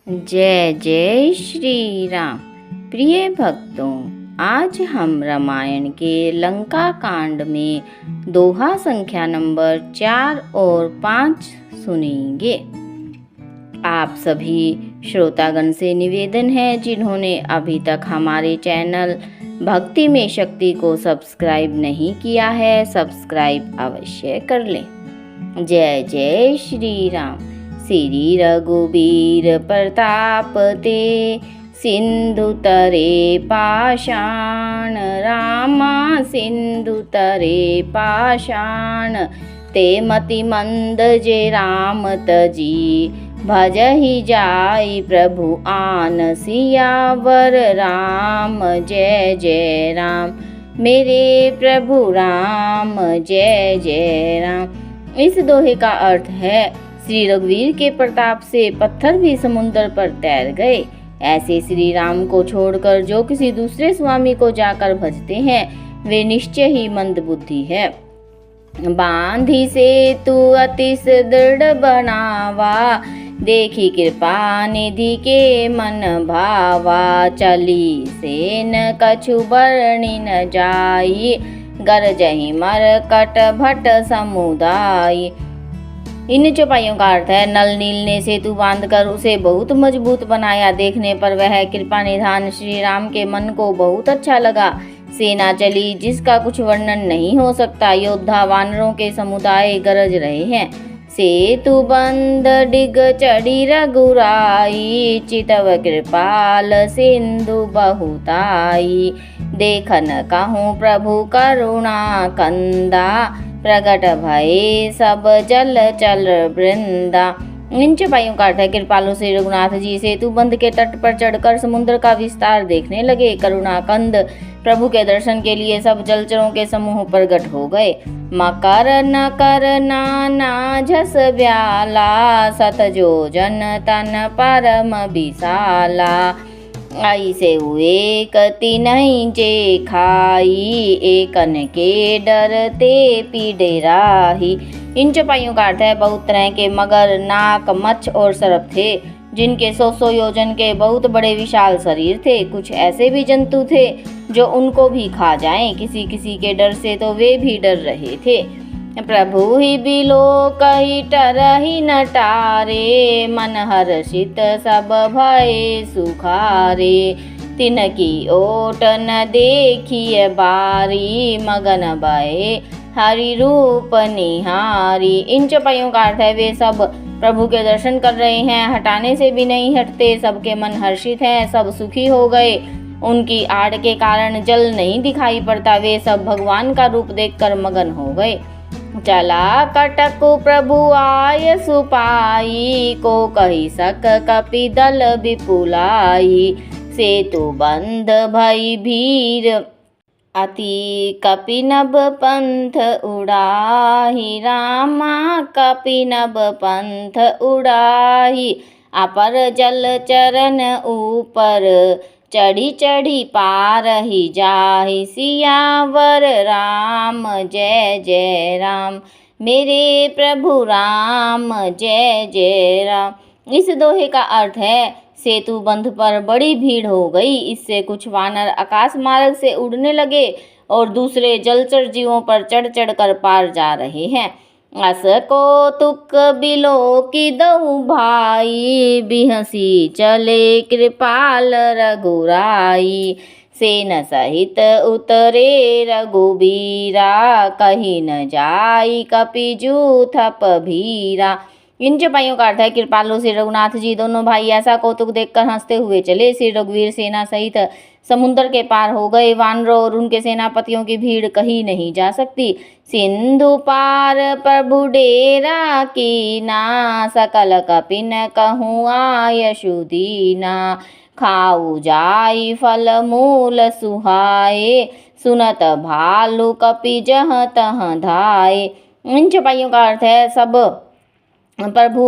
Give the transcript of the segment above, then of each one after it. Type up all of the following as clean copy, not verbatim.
जय जय श्री राम। प्रिय भक्तों, आज हम रामायण के लंका कांड में दोहा संख्या नंबर 4 और 5 सुनेंगे। आप सभी श्रोतागण से निवेदन है, जिन्होंने अभी तक हमारे चैनल भक्ति में शक्ति को सब्सक्राइब नहीं किया है, सब्सक्राइब अवश्य कर लें। जय जय श्री राम। श्री रघुबीर प्रताप ते, सिंधु तरे पाषाण। रामा सिंधु तरे पाषाण, ते मति मंद जे राम तजी। भजहि जाई प्रभु आन सियावर राम। जय जय राम मेरे प्रभु राम, जय जय राम। इस दोहे का अर्थ है, श्री रघुवीर के प्रताप से पत्थर भी समुद्र पर तैर गए। ऐसे श्री राम को छोड़कर जो किसी दूसरे स्वामी को जाकर भजते हैं, वे निश्चय ही मंद बुद्धि है। बांधी से तू अति दृढ़ बनावा, देखी कृपा निधि के मन भावा। चली से न कछु बरनी न जाई, गरजहि मरकट भट समुदाय। इन चौपाइयों का अर्थ है, नल नील ने सेतु बांधकर उसे बहुत मजबूत बनाया। देखने पर वह कृपा निधान श्री राम के मन को बहुत अच्छा लगा। सेना चली जिसका कुछ वर्णन नहीं हो सकता। योद्धा वानरों के समुदाय गरज रहे हैं। सेतु बंद डिग चढ़ी रघुराई, चितव कृपाल सिंधु बहुताई। देखन कहूँ प्रभु करुणा कंदा, प्रगट भये सब जल चल वृंदा। इन चौपाइयों का अर्थ है, कृपालु श्री रघुनाथ जी सेतु बंध के तट पर चढ़कर समुद्र का विस्तार देखने लगे। करुणाकंद प्रभु के दर्शन के लिए सब जलचरों के समूह प्रगट हो गए। मकर न कर नाना झस ब्याला, सत जो जन तन परम विशाला। आई से हुए कति नहीं जे खाई, एकन के डरते पीड़े राही। इन चौपाइयों का अर्थ है, बहुत तरह के मगर, नाक, मच्छ और सर्प थे, जिनके 100 योजन के बहुत बड़े विशाल शरीर थे। कुछ ऐसे भी जंतु थे जो उनको भी खा जाएं। किसी किसी के डर से तो वे भी डर रहे थे। प्रभु ही बिलो कही टरही न टारे, मन हर्षित सब भय सुखारे। तिनकी ओट न देखिए बारी, मगन भय हरि रूप निहारी। इन चौपाइयों का अर्थ है, वे सब प्रभु के दर्शन कर रहे हैं, हटाने से भी नहीं हटते। सबके मन हर्षित हैं, सब सुखी हो गए। उनकी आड़ के कारण जल नहीं दिखाई पड़ता। वे सब भगवान का रूप देखकर मगन हो गए। चला कटकु प्रभु आय सुपाई, को कही सक कपि दल विपुलाई। सेतु बंध भई भीर, अति कपि नभ पंथ उड़ाही। रामा कपि नभ पंथ उड़ाही, अपर जल चरण ऊपर। चढ़ी चढ़ी पार ही जाहि सियावर राम। जय जय राम मेरे प्रभु राम, जय जय राम। इस दोहे का अर्थ है, सेतु बंध पर बड़ी भीड़ हो गई। इससे कुछ वानर आकाश मार्ग से उड़ने लगे और दूसरे जलचर जीवों पर चढ़ चढ़ कर पार जा रहे हैं। अस को तुक बिलो की दऊ भाई, बिहसी चले कृपाल रघुराई। सेन सहित उतरे रघुबीरा, कहीं न जाई कपिजू थप भीरा। इन चौपाइयों का अर्थ है, कृपालु श्री रघुनाथ जी दोनों भाई ऐसा कौतुक देखकर हंसते हुए चले। श्री रघुवीर सेना सहित समुद्र के पार हो गए। वानरों और उनके सेनापतियों की भीड़ कहीं नहीं जा सकती। सिंधु पार प्रभु डेरा कीना, सकल कपिन कहूँ आयशु दीना। खाऊ जाई फल मूल सुहाए, सुनत भालु कपि जहाँ तहाँ धाए। इन चौपाइयों का अर्थ है, सब प्रभु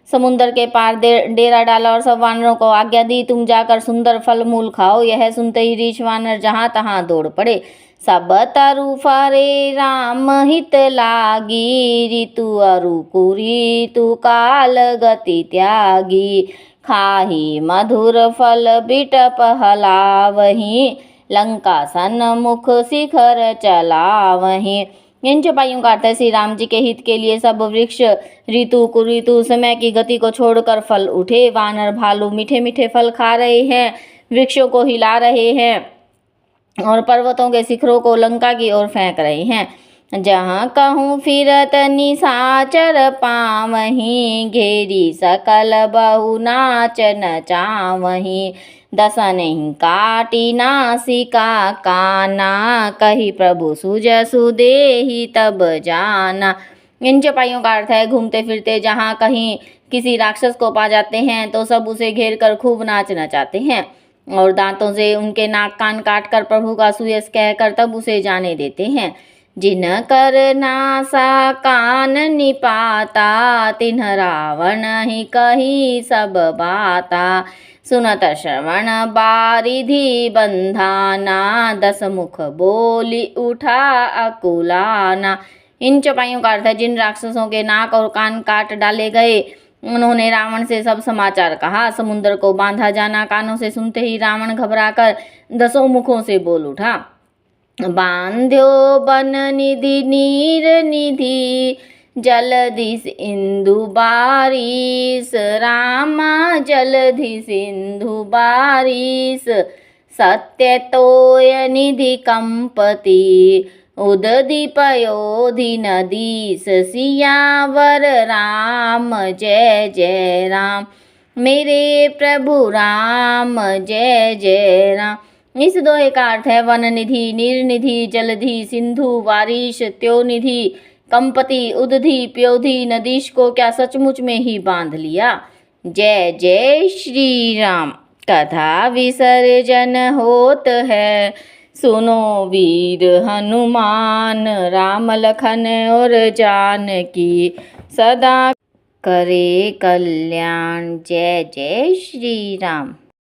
समुद्र के पार डेरा डाला और सब वानरों को आज्ञा दी, तुम जाकर सुंदर फल मूल खाओ। यह सुनते ही रीछ वानर जहाँ तहाँ दौड़ पड़े। सब तरु फरे राम हित लागी, ऋतु अरु कुरीतु काल गति त्यागी। खाही मधुर फल बिटप हलावहीं, लंका सन्मुख शिखर चलावहीं। इन चौपाइयों का अर्थ है श्री राम जी के हित के लिए सब वृक्ष ऋतु कुऋतु समय की गति को छोड़कर फल उठे। वानर भालू मीठे मीठे फल खा रहे हैं, वृक्षों को हिला रहे हैं और पर्वतों के शिखरों को लंका की ओर फेंक रहे हैं। जहाँ कहूँ फिरत निशाचर पावहीं, घेरी सकल बहु नाच नचावहीं। दसनहि काटी नासिका काना, कही प्रभु सुजसु देहि तब जाना। इन चौपाइयों का अर्थ है घूमते फिरते जहाँ कहीं किसी राक्षस को पा जाते हैं तो सब उसे घेर कर खूब नाच नचाते हैं और दांतों से उनके नाक कान काट कर प्रभु का सुयस कहकर तब उसे जाने देते हैं। जिन कर नासा कान निपाता, तिन्ह रावण ही कही सब बाता। सुनत श्रवण बारिधि बंधाना, दस मुख बोली उठा अकुलाना। इन चौपाइयों का अर्थ है जिन राक्षसों के नाक और कान काट डाले गए उन्होंने रावण से सब समाचार कहा। समुद्र को बांधा जाना कानों से सुनते ही रावण घबराकर दसों मुखों से बोल उठा। बांध्यो बन निधि नीर निधि, जलधि सिंधु बारिश, रामा जलधि सिंधु बारिश। सत्य तोय निधि कंपति, उदधि पयोधि नदीस, सियावर राम जय जय राम। मेरे प्रभु राम जय जय राम। इस दोहे का अर्थ है वन निधि, नीर निधि, जलधि, सिंधु, वारिश, त्योनिधि, कंपति, उदधि, प्योधि, नदीश को क्या सचमुच में ही बांध लिया। जय जय श्री राम। कथा विसर्जन होत है, सुनो वीर हनुमान, राम लखन और जानकी सदा करे कल्याण। जय जय श्री राम।